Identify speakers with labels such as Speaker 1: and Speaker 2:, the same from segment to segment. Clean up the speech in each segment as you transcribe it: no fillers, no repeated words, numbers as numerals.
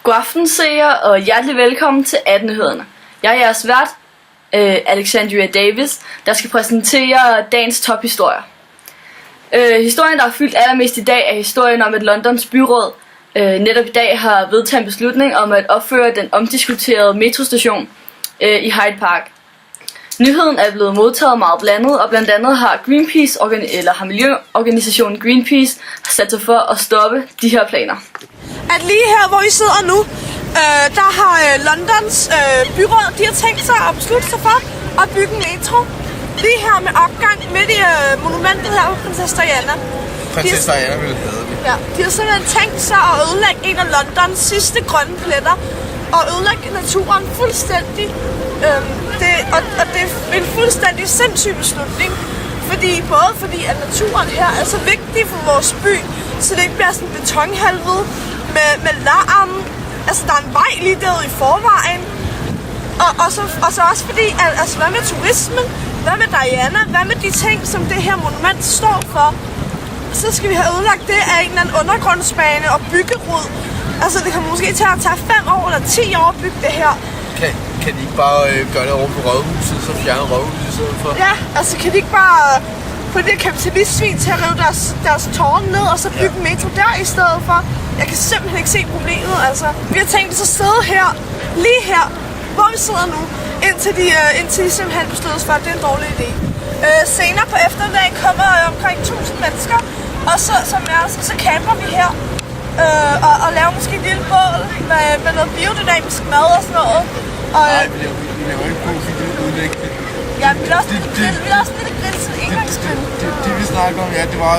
Speaker 1: God aften, seere, og hjertelig velkommen til 18-nyhederne. Jeg er jeres vært, Alexandria Davis, der skal præsentere dagens tophistorier. Historien, der er fyldt allermest i dag, er historien om, at Londons byråd netop i dag har vedtaget en beslutning om at opføre den omdiskuterede metrostation i Hyde Park. Nyheden er blevet modtaget meget blandet, og blandt andet har miljøorganisationen Greenpeace sat sig for at stoppe de her planer.
Speaker 2: At lige her, hvor vi sidder nu, der har Londons byråd, de har tænkt sig at beslutte sig for at bygge en metro. Lige her med opgang midt i monumentet her på Prinsesse Diana.
Speaker 3: Prinsesse Diana ville have det.
Speaker 2: Ja, de har simpelthen tænkt sig at ødelægge en af Londons sidste grønne pletter og ødelægge naturen fuldstændig. Og det er en fuldstændig sindssyg beslutning. Fordi at naturen her er så vigtig for vores by, så det ikke bliver sådan en betonhelvede med larm. Altså, der er en vej lige derude i forvejen. Og så også fordi, at, altså, hvad med turismen? Hvad med Diana? Hvad med de ting, som det her monument står for? Så skal vi have ødelagt det af en eller anden undergrundsbane og byggerod. Altså, det kan måske til at tage 5 år eller 10 år at bygge det her.
Speaker 3: Kan de ikke bare gøre det over på Rådhuset, så fjerne Rådhuset i stedet for?
Speaker 2: Ja, altså kan de ikke bare få det kapitalistsvin til at rive deres tårn ned, og så bygge en metro der i stedet for? Jeg kan simpelthen ikke se problemet, altså. Vi har tænkt os at sidde her, lige her, hvor vi sidder nu, indtil de simpelthen besluttes for, at det er en dårlig idé. Senere på eftermiddagen kommer omkring 1000 mennesker, og så camper vi her. Og laver måske et lille bål med noget biodynamisk mad og sådan noget.
Speaker 3: Nej, vi laver ikke god udlægning.
Speaker 2: Ja, vi laver også lidt grill til engangsgrill.
Speaker 3: Det vi snakker om, ja, det var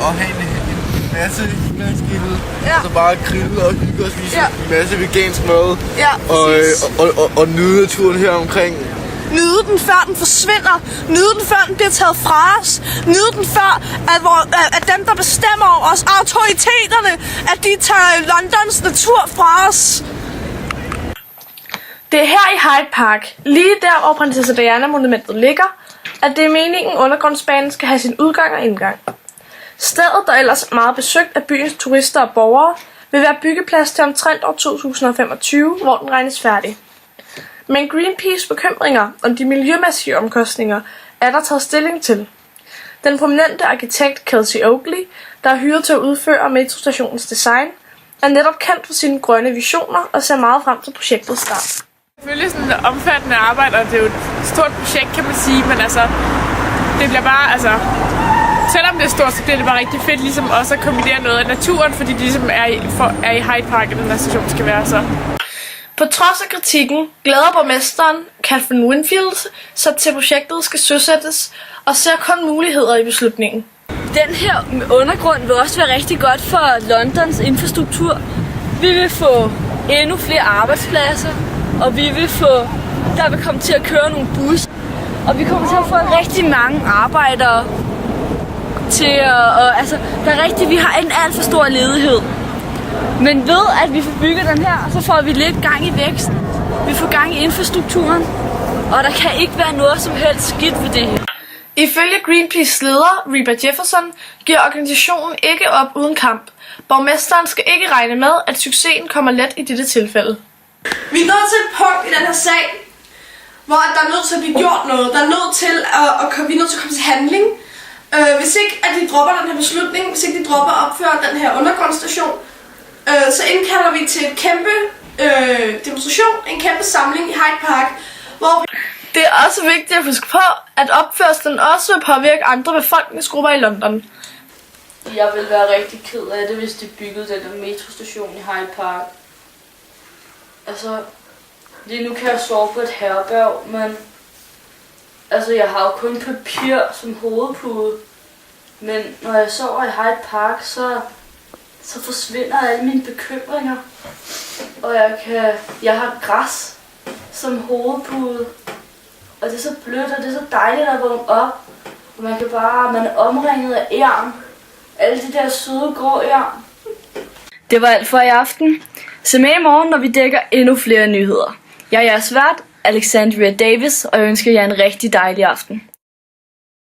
Speaker 3: at have en masse indgangsgrill.
Speaker 2: Ja.
Speaker 3: Så bare grille og hygge og spise en masse vegansk mad.
Speaker 2: Ja,
Speaker 3: og nyde naturen her omkring.
Speaker 2: Nyde den før den forsvinder. Nyde den før den bliver taget fra os. Nyde den før at dem der bestemmer over os, autoriteterne, at de tager Londons natur fra os.
Speaker 4: Det er her i Hyde Park, lige der hvor Prinsesse Diana monumentet ligger, at det er meningen undergrundsbanen skal have sin udgang og indgang. Stedet, der ellers er meget besøgt af byens turister og borgere, vil være byggeplads til omtrent år 2025, hvor den regnes færdig. Men Greenpeace bekymringer om de miljømæssige omkostninger er der taget stilling til. Den prominente arkitekt Kelsey Oakley, der er hyret til at udføre metrostationens design, er netop kendt for sine grønne visioner og ser meget frem til projektets start.
Speaker 5: Selvfølgelig sådan et omfattende arbejde, og det er jo et stort projekt, kan man sige, men altså, det bliver bare, altså, selvom det er stort, så bliver det bare rigtig fedt ligesom også at kombinere noget af naturen, fordi de ligesom er i Hyde Park, at den her station skal være så.
Speaker 4: På trods af kritikken glæder borgmesteren Catherine Winfield sig til projektet skal søsættes og ser kun muligheder i beslutningen.
Speaker 1: Den her undergrund vil også være rigtig godt for Londons infrastruktur. Vi vil få endnu flere arbejdspladser, og der vil komme til at køre nogle busser, og vi kommer til at få rigtig mange arbejdere til vi har en alt for stor ledighed. Men ved at vi får bygget den her, så får vi lidt gang i væksten. Vi får gang i infrastrukturen, og der kan ikke være noget som helst skidt ved det her.
Speaker 4: Ifølge Greenpeace leder Reba Jefferson giver organisationen ikke op uden kamp. Borgmesteren skal ikke regne med, at succesen kommer let i dette tilfælde.
Speaker 2: Vi er nået til et punkt i den her sag, hvor der er nødt til at blive gjort noget. Der er nødt til vi er nødt til at komme til handling. Hvis ikke at de dropper den her beslutning, hvis ikke de dropper at opføre den her undergrundsstation, så indkalder vi til et kæmpe demonstration, en kæmpe samling i Hyde Park, hvor
Speaker 4: Det er også vigtigt at huske på, at opførslen også vil påvirke andre befolkningsgrupper i London.
Speaker 1: Jeg vil være rigtig ked af det, hvis de byggede den der metrostation i Hyde Park. Altså, lige nu kan jeg sove på et herberg, men altså, jeg har jo kun papir som hovedpude. Men når jeg sover i Hyde Park, så forsvinder alle mine bekymringer. Og jeg har græs som hovedpude. Og det er så blødt, og det er så dejligt at vågne op. Og man er omringet af ærm. Alle de der søde grå ærm. Det var alt for i aften. Se med i morgen, når vi dækker endnu flere nyheder. Jeg er jeres vært, Alexandria Davis, og jeg ønsker jer en rigtig dejlig aften.